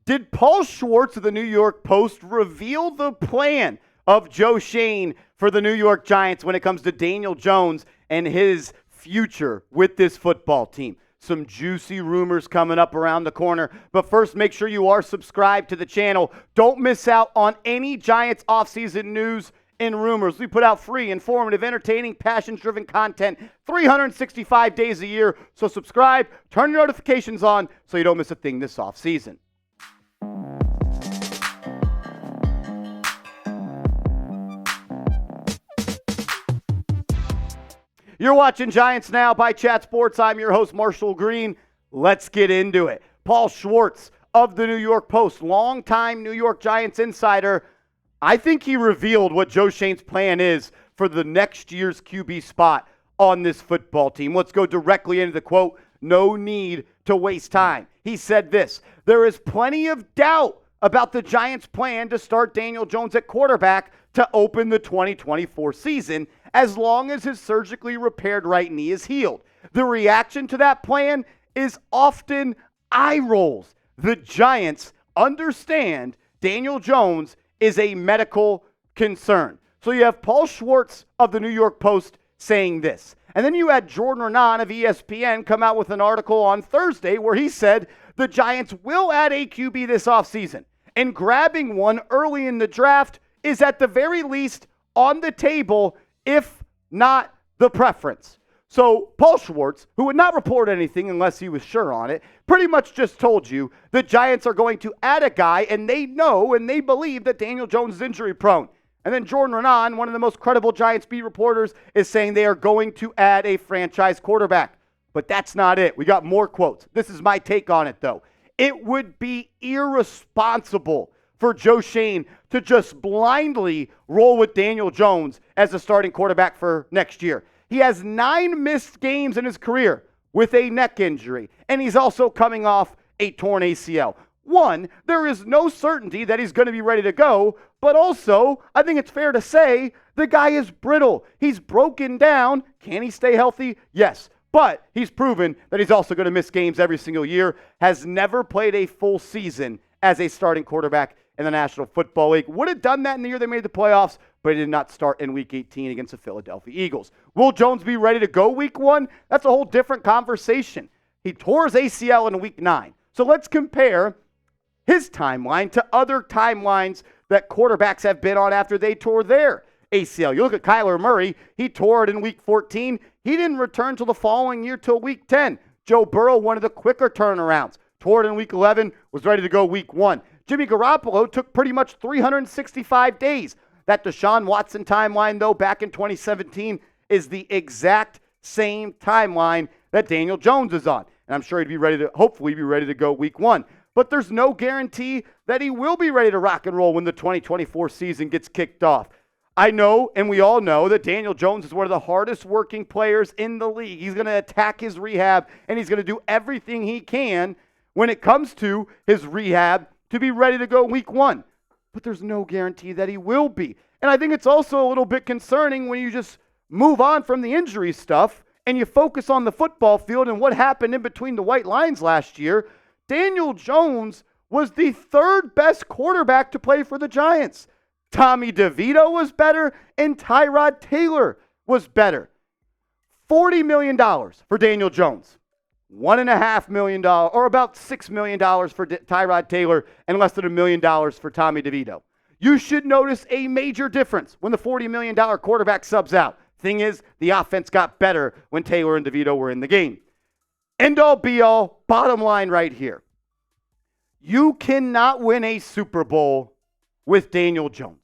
Did Paul Schwartz of the New York Post reveal the plan of Joe Schoen for the New York Giants when it comes to Daniel Jones and his future with this football team? Some juicy rumors coming up around the corner. But first, make sure you are subscribed to the channel. Don't miss out on any Giants offseason news and rumors. We put out free, informative, entertaining, passion-driven content 365 days a year. So subscribe, turn your notifications on so you don't miss a thing this offseason. You're watching Giants Now by Chat Sports. I'm your host, Marshall Green. Let's get into it. Paul Schwartz of the New York Post, longtime New York Giants insider. I think he revealed what Joe Schoen's plan is for the next year's QB spot on this football team. Let's go directly into the quote, "No need to waste time." He said this: "There is plenty of doubt about the Giants' plan to start Daniel Jones at quarterback to open the 2024 season, as long as his surgically repaired right knee is healed. The reaction to that plan is often eye rolls. The Giants understand Daniel Jones is a medical concern." So you have Paul Schwartz of the New York Post saying this. And then you had Jordan Renan of ESPN come out with an article on Thursday where he said the Giants will add a QB this offseason, and grabbing one early in the draft is at the very least on the table, if not the preference. So Paul Schwartz, who would not report anything unless he was sure on it, pretty much just told you the Giants are going to add a guy, and they know and they believe that Daniel Jones is injury prone. And then Jordan Renan, one of the most credible Giants beat reporters, is saying they are going to add a franchise quarterback. But that's not it. We got more quotes. This is my take on it, though. It would be irresponsible for Joe Schoen to just blindly roll with Daniel Jones as the starting quarterback for next year. He has 9 missed games in his career with a neck injury, and he's also coming off a torn ACL. One, there is no certainty that he's going to be ready to go, but also, I think it's fair to say, the guy is brittle. He's broken down. Can he stay healthy? Yes. But he's proven that he's also going to miss games every single year, has never played a full season as a starting quarterback in the National Football League. Would have done that in the year they made the playoffs, but he did not start in Week 18 against the Philadelphia Eagles. Will Jones be ready to go Week 1? That's a whole different conversation. He tore his ACL in Week 9. So let's compare his timeline to other timelines that quarterbacks have been on after they tore their ACL. You look at Kyler Murray, he tore it in Week 14. He didn't return till the following year till Week 10. Joe Burrow, one of the quicker turnarounds, tore it in Week 11, was ready to go Week 1. Jimmy Garoppolo took pretty much 365 days. That Deshaun Watson timeline, though, back in 2017, is the exact same timeline that Daniel Jones is on. And I'm sure he'd be ready to, hopefully be ready to go Week 1. But there's no guarantee that he will be ready to rock and roll when the 2024 season gets kicked off. I know, and we all know, that Daniel Jones is one of the hardest working players in the league. He's going to attack his rehab, and he's going to do everything he can when it comes to his rehab to be ready to go Week 1. But there's no guarantee that he will be. And I think it's also a little bit concerning when you just move on from the injury stuff and you focus on the football field and what happened in between the white lines last year. Daniel Jones was the 3rd best quarterback to play for the Giants. Tommy DeVito was better, and Tyrod Taylor was better. $40 million for Daniel Jones. $1.5 million, or about $6 million for Tyrod Taylor, and less than $1 million for Tommy DeVito. You should notice a major difference when the $40 million quarterback subs out. Thing is, the offense got better when Taylor and DeVito were in the game. End all, be all, bottom line right here. You cannot win a Super Bowl with Daniel Jones.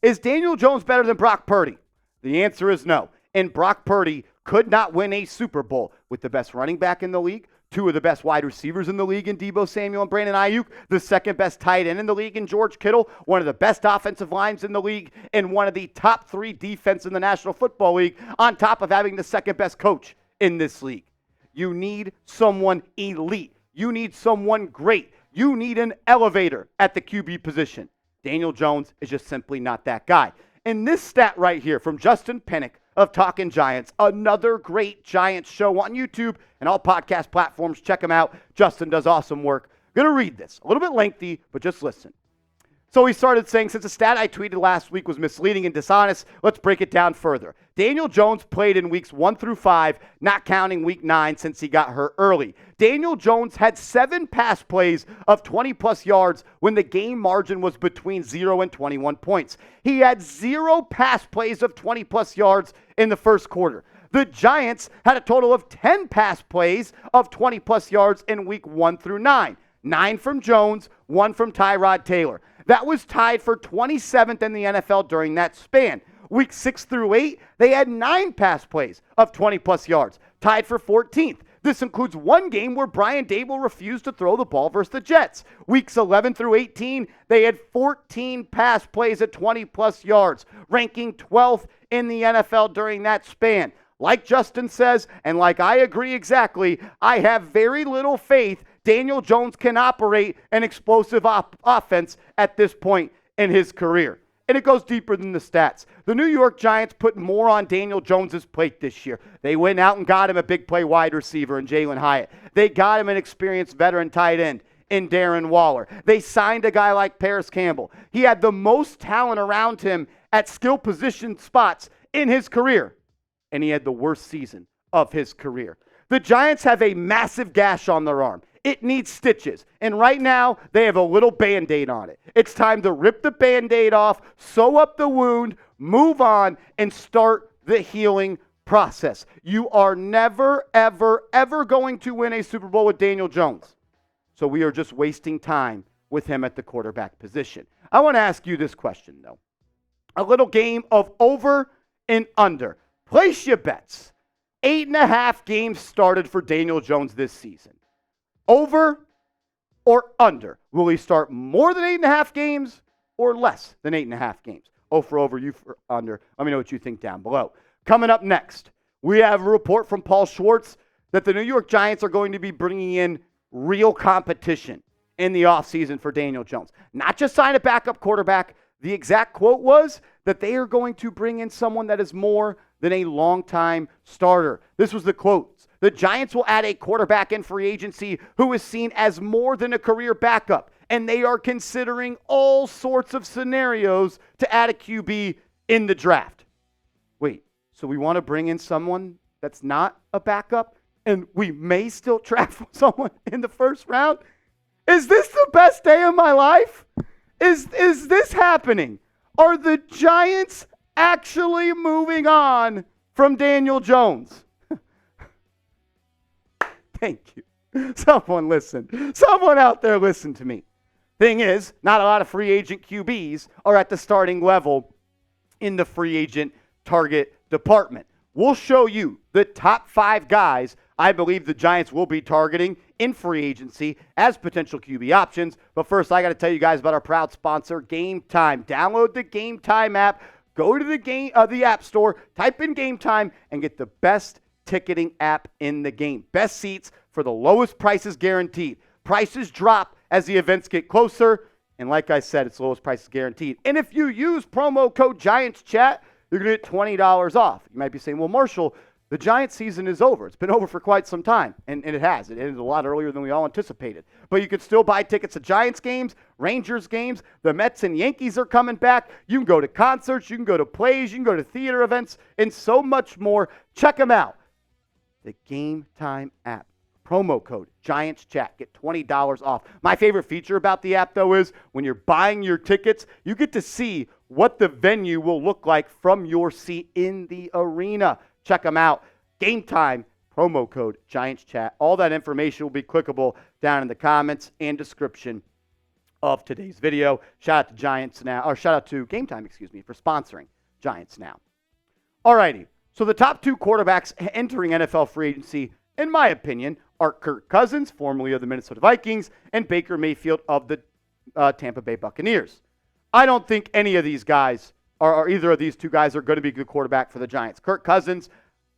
Is Daniel Jones better than Brock Purdy? The answer is no. And Brock Purdy could not win a Super Bowl with the best running back in the league, 2 of the best wide receivers in the league in Deebo Samuel and Brandon Ayuk, the 2nd best tight end in the league in George Kittle, one of the best offensive lines in the league, and one of the top 3 defense in the National Football League, on top of having the 2nd best coach in this league. You need someone elite. You need someone great. You need an elevator at the QB position. Daniel Jones is just simply not that guy. And this stat right here from Justin Pennick of Talkin' Giants, another great Giants show on YouTube and all podcast platforms. Check him out. Justin does awesome work. I'm going to read this. A little bit lengthy, but just listen. So he started saying, since the stat I tweeted last week was misleading and dishonest, let's break it down further. Daniel Jones played in weeks 1 through 5, not counting week 9 since he got hurt early. Daniel Jones had 7 pass plays of 20-plus yards when the game margin was between 0 and 21 points. He had 0 pass plays of 20-plus yards in the first quarter. The Giants had a total of 10 pass plays of 20-plus yards in week 1 through 9. 9 from Jones, 1 from Tyrod Taylor. That was tied for 27th in the NFL during that span. Week 6 through 8, they had 9 pass plays of 20-plus yards, tied for 14th. This includes one game where Brian Dable refused to throw the ball versus the Jets. Weeks 11 through 18, they had 14 pass plays at 20-plus yards, ranking 12th in the NFL during that span. Like Justin says, and like I agree exactly, I have very little faith Daniel Jones can operate an explosive offense at this point in his career. And it goes deeper than the stats. The New York Giants put more on Daniel Jones' plate this year. They went out and got him a big play wide receiver in Jalen Hyatt. They got him an experienced veteran tight end in Darren Waller. They signed a guy like Paris Campbell. He had the most talent around him at skill position spots in his career. And he had the worst season of his career. The Giants have a massive gash on their arm. It needs stitches. And right now, they have a little Band-Aid on it. It's time to rip the Band-Aid off, sew up the wound, move on, and start the healing process. You are never, ever, ever going to win a Super Bowl with Daniel Jones. So we are just wasting time with him at the quarterback position. I want to ask you this question, though. A little game of over and under. Place your bets. 8.5 games started for Daniel Jones this season. Over or under? Will he start more than 8.5 games or less than 8.5 games? Oh for over, you for under. Let me know what you think down below. Coming up next, we have a report from Paul Schwartz that the New York Giants are going to be bringing in real competition in the offseason for Daniel Jones. Not just sign a backup quarterback. The exact quote was that they are going to bring in someone that is more than a longtime starter. This was the quote. The Giants will add a quarterback in free agency who is seen as more than a career backup, and they are considering all sorts of scenarios to add a QB in the draft. Wait, so we want to bring in someone that's not a backup, and we may still draft someone in the first round? Is this the best day of my life? Is this happening? Are the Giants actually moving on from Daniel Jones? Thank you. Someone listen. Someone out there listen to me. Thing is, not a lot of free agent QBs are at the starting level in the free agent target department. We'll show you the top 5 guys I believe the Giants will be targeting in free agency as potential QB options. But first, I got to tell you guys about our proud sponsor, Game Time. Download the Game Time app. Go to the App Store, type in Game Time, and get the best ticketing app in the game. Best seats for the lowest prices guaranteed. Prices drop as the events get closer. And like I said, it's lowest prices guaranteed. And if you use promo code GiantsChat, you're going to get $20 off. You might be saying, well, Marshall, the Giants season is over. It's been over for quite some time, and it has. It ended a lot earlier than we all anticipated. But you could still buy tickets to Giants games, Rangers games. The Mets and Yankees are coming back. You can go to concerts. You can go to plays. You can go to theater events, and so much more. Check them out. The Game Time app. Promo code GiantsChat. Get $20 off. My favorite feature about the app, though, is when you're buying your tickets, you get to see what the venue will look like from your seat in the arena. Check them out. Game Time, promo code GiantsChat. All that information will be clickable down in the comments and description of today's video. Shout out to Game Time, for sponsoring Giants Now. Alrighty, so the top 2 quarterbacks entering NFL free agency, in my opinion, are Kirk Cousins, formerly of the Minnesota Vikings, and Baker Mayfield of the Tampa Bay Buccaneers. I don't think any of these guys or either of these 2 guys are going to be a good quarterback for the Giants. Kirk Cousins,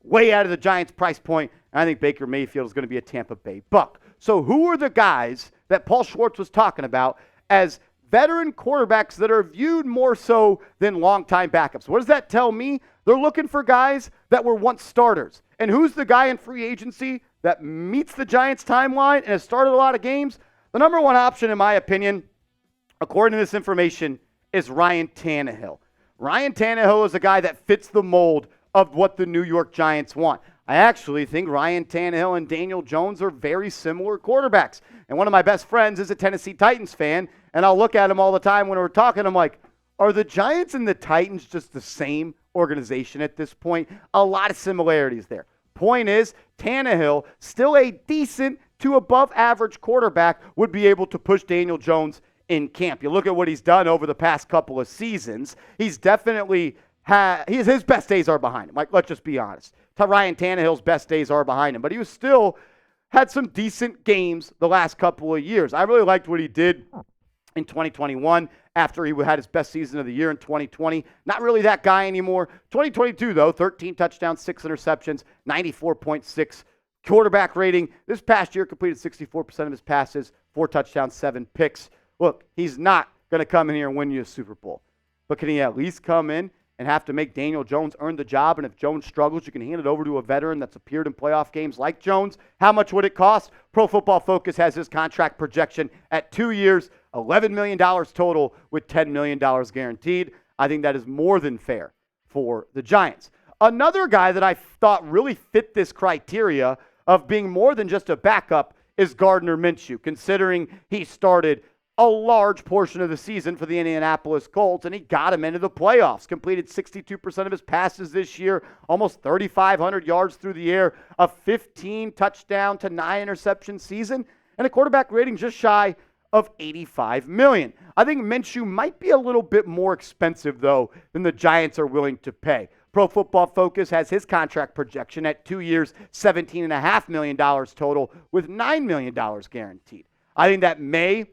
way out of the Giants' price point, and I think Baker Mayfield is going to be a Tampa Bay Buck. So who are the guys that Paul Schwartz was talking about as veteran quarterbacks that are viewed more so than longtime backups? What does that tell me? They're looking for guys that were once starters. And who's the guy in free agency that meets the Giants' timeline and has started a lot of games? The number one option, in my opinion, according to this information, is Ryan Tannehill. Ryan Tannehill is a guy that fits the mold of what the New York Giants want. I actually think Ryan Tannehill and Daniel Jones are very similar quarterbacks. And one of my best friends is a Tennessee Titans fan, and I'll look at him all the time when we're talking. I'm like, are the Giants and the Titans just the same organization at this point? A lot of similarities there. Point is, Tannehill, still a decent to above average quarterback, would be able to push Daniel Jones in camp. You look at what he's done over the past couple of seasons, he's definitely his best days are behind him. Like, let's just be honest. Ryan Tannehill's best days are behind him, but he was still had some decent games the last couple of years. I really liked what he did in 2021 after he had his best season of the year in 2020. Not really that guy anymore. 2022, though, 13 touchdowns, 6 interceptions, 94.6 quarterback rating. This past year, completed 64% of his passes, 4 touchdowns, 7 picks. Look, he's not going to come in here and win you a Super Bowl. But can he at least come in and have to make Daniel Jones earn the job? And if Jones struggles, you can hand it over to a veteran that's appeared in playoff games like Jones. How much would it cost? Pro Football Focus has his contract projection at 2 years, $11 million total with $10 million guaranteed. I think that is more than fair for the Giants. Another guy that I thought really fit this criteria of being more than just a backup is Gardner Minshew, considering he started a large portion of the season for the Indianapolis Colts, and he got him into the playoffs. Completed 62% of his passes this year, almost 3,500 yards through the air, a 15 touchdown to 9 interception season, and a quarterback rating just shy of 85 million. I think Minshew might be a little bit more expensive, though, than the Giants are willing to pay. Pro Football Focus has his contract projection at 2 years, $17.5 million total, with $9 million guaranteed. I think that may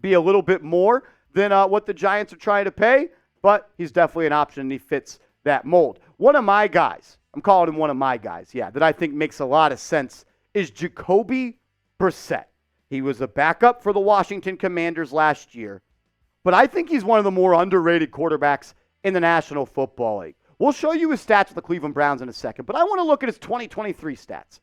be a little bit more than what the Giants are trying to pay, but he's definitely an option, and he fits that mold. One of my guys, I'm calling him one of my guys, that I think makes a lot of sense is Jacoby Brissett. He was a backup for the Washington Commanders last year, but I think he's one of the more underrated quarterbacks in the National Football League. We'll show you his stats with the Cleveland Browns in a second, but I want to look at his 2023 stats.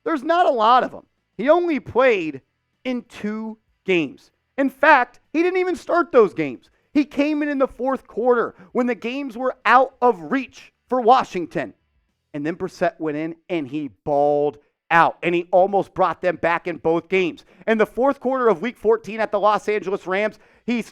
There's not a lot of them. He only played in 2 games. In fact, he didn't even start those games. He came in the fourth quarter when the games were out of reach for Washington. And then Brissett went in and he balled out. And he almost brought them back in both games. In the fourth quarter of Week 14 at the Los Angeles Rams, he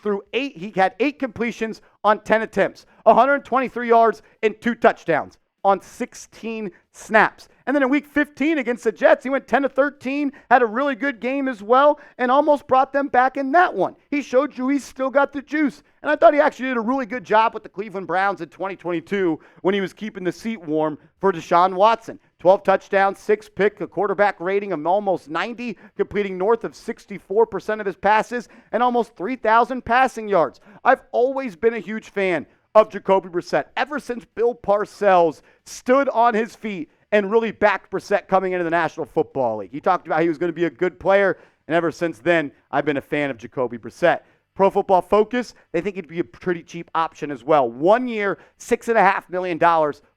had 8 completions on 10 attempts, 123 yards and 2 touchdowns on 16 snaps. And then in Week 15 against the Jets, he went 10-13, had a really good game as well, and almost brought them back in that one. He showed you he's still got the juice. And I thought he actually did a really good job with the Cleveland Browns in 2022 when he was keeping the seat warm for Deshaun Watson. 12 touchdowns, 6 picks, a quarterback rating of almost 90, completing north of 64% of his passes, and almost 3,000 passing yards. I've always been a huge fan of Jacoby Brissett ever since Bill Parcells stood on his feet and really backed Brissett coming into the National Football League. He talked about he was going to be a good player, and ever since then, I've been a fan of Jacoby Brissett. Pro Football Focus, they think he'd be a pretty cheap option as well. 1 year, $6.5 million,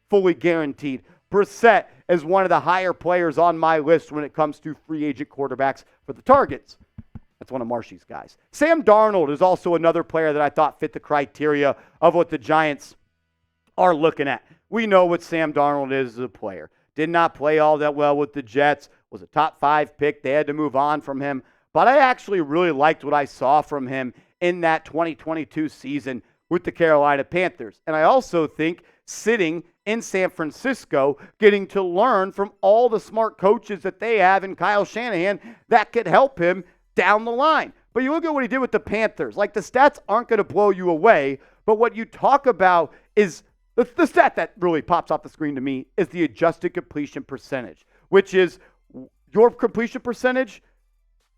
fully guaranteed. Brissett is one of the higher players on my list when it comes to free agent quarterbacks for the targets. That's one of Marshy's guys. Sam Darnold is also another player that I thought fit the criteria of what the Giants are looking at. We know what Sam Darnold is as a player. Did not play all that well with the Jets. Was a top 5 pick. They had to move on from him. But I actually really liked what I saw from him in that 2022 season with the Carolina Panthers. And I also think sitting in San Francisco, getting to learn from all the smart coaches that they have in Kyle Shanahan, that could help him down the line. But you look at what he did with the Panthers. Like, the stats aren't going to blow you away, but what you talk about is the stat that really pops off the screen to me is the adjusted completion percentage, which is your completion percentage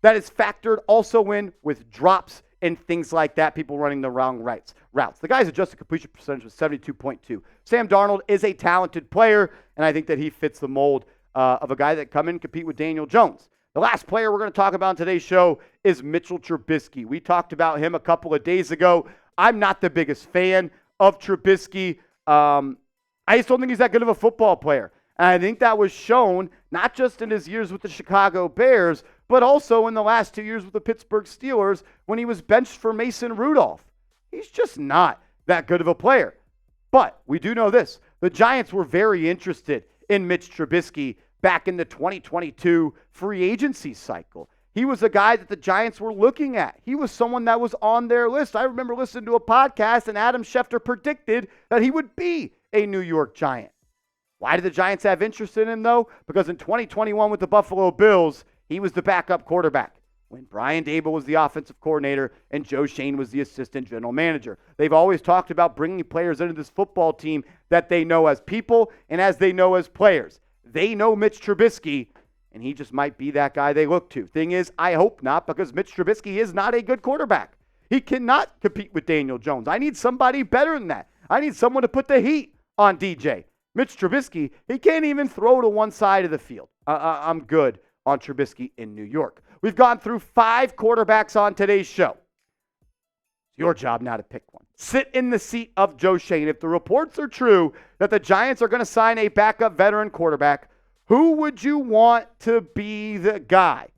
that is factored also in with drops and things like that, people running the wrong routes. The guy's adjusted completion percentage was 72.2. Sam Darnold is a talented player, and I think that he fits the mold of a guy that come in and compete with Daniel Jones. The last player we're going to talk about on today's show is Mitchell Trubisky. We talked about him a couple of days ago. I'm not the biggest fan of Trubisky. I just don't think he's that good of a football player. And I think that was shown not just in his years with the Chicago Bears, but also in the last 2 years with the Pittsburgh Steelers when he was benched for Mason Rudolph. He's just not that good of a player. But we do know this. The Giants were very interested in Mitch Trubisky back in the 2022 free agency cycle. He was a guy that the Giants were looking at. He was someone that was on their list. I remember listening to a podcast, and Adam Schefter predicted that he would be a New York Giant. Why did the Giants have interest in him, though? Because in 2021 with the Buffalo Bills, he was the backup quarterback when Brian Daboll was the offensive coordinator and Joe Schoen was the assistant general manager. They've always talked about bringing players into this football team that they know as people and as they know as players. They know Mitch Trubisky, and he just might be that guy they look to. Thing is, I hope not, because Mitch Trubisky is not a good quarterback. He cannot compete with Daniel Jones. I need somebody better than that. I need someone to put the heat on DJ. Mitch Trubisky, he can't even throw to one side of the field. I'm good on Trubisky in New York. We've gone through 5 quarterbacks on today's show. It's your job now to pick one. Sit in the seat of Joe Schoen. If the reports are true that the Giants are going to sign a backup veteran quarterback, who would you want to be the guy?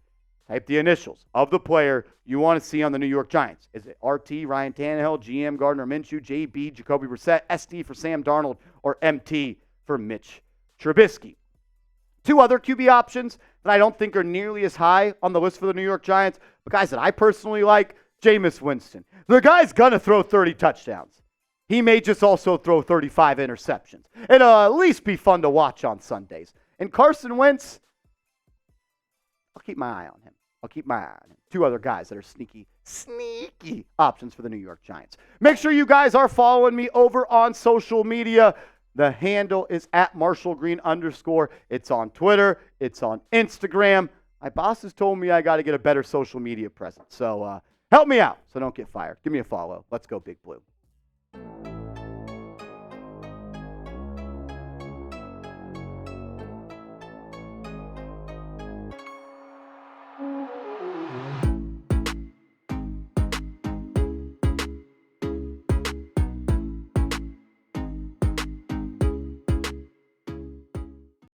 Type the initials of the player you want to see on the New York Giants. Is it RT, Ryan Tannehill, GM, Gardner Minshew, JB, Jacoby Brissett, ST for Sam Darnold, or MT for Mitch Trubisky? 2 other QB options that I don't think are nearly as high on the list for the New York Giants, but guys that I personally like, Jameis Winston. The guy's going to throw 30 touchdowns. He may just also throw 35 interceptions. It'll at least be fun to watch on Sundays. And Carson Wentz, I'll keep my eye on him. 2 other guys that are sneaky options for the New York Giants. Make sure you guys are following me over on social media. The handle is at @MarshallGreen_. It's on Twitter. It's on Instagram. My boss has told me I got to get a better social media presence. So help me out so don't get fired. Give me a follow. Let's go Big Blue.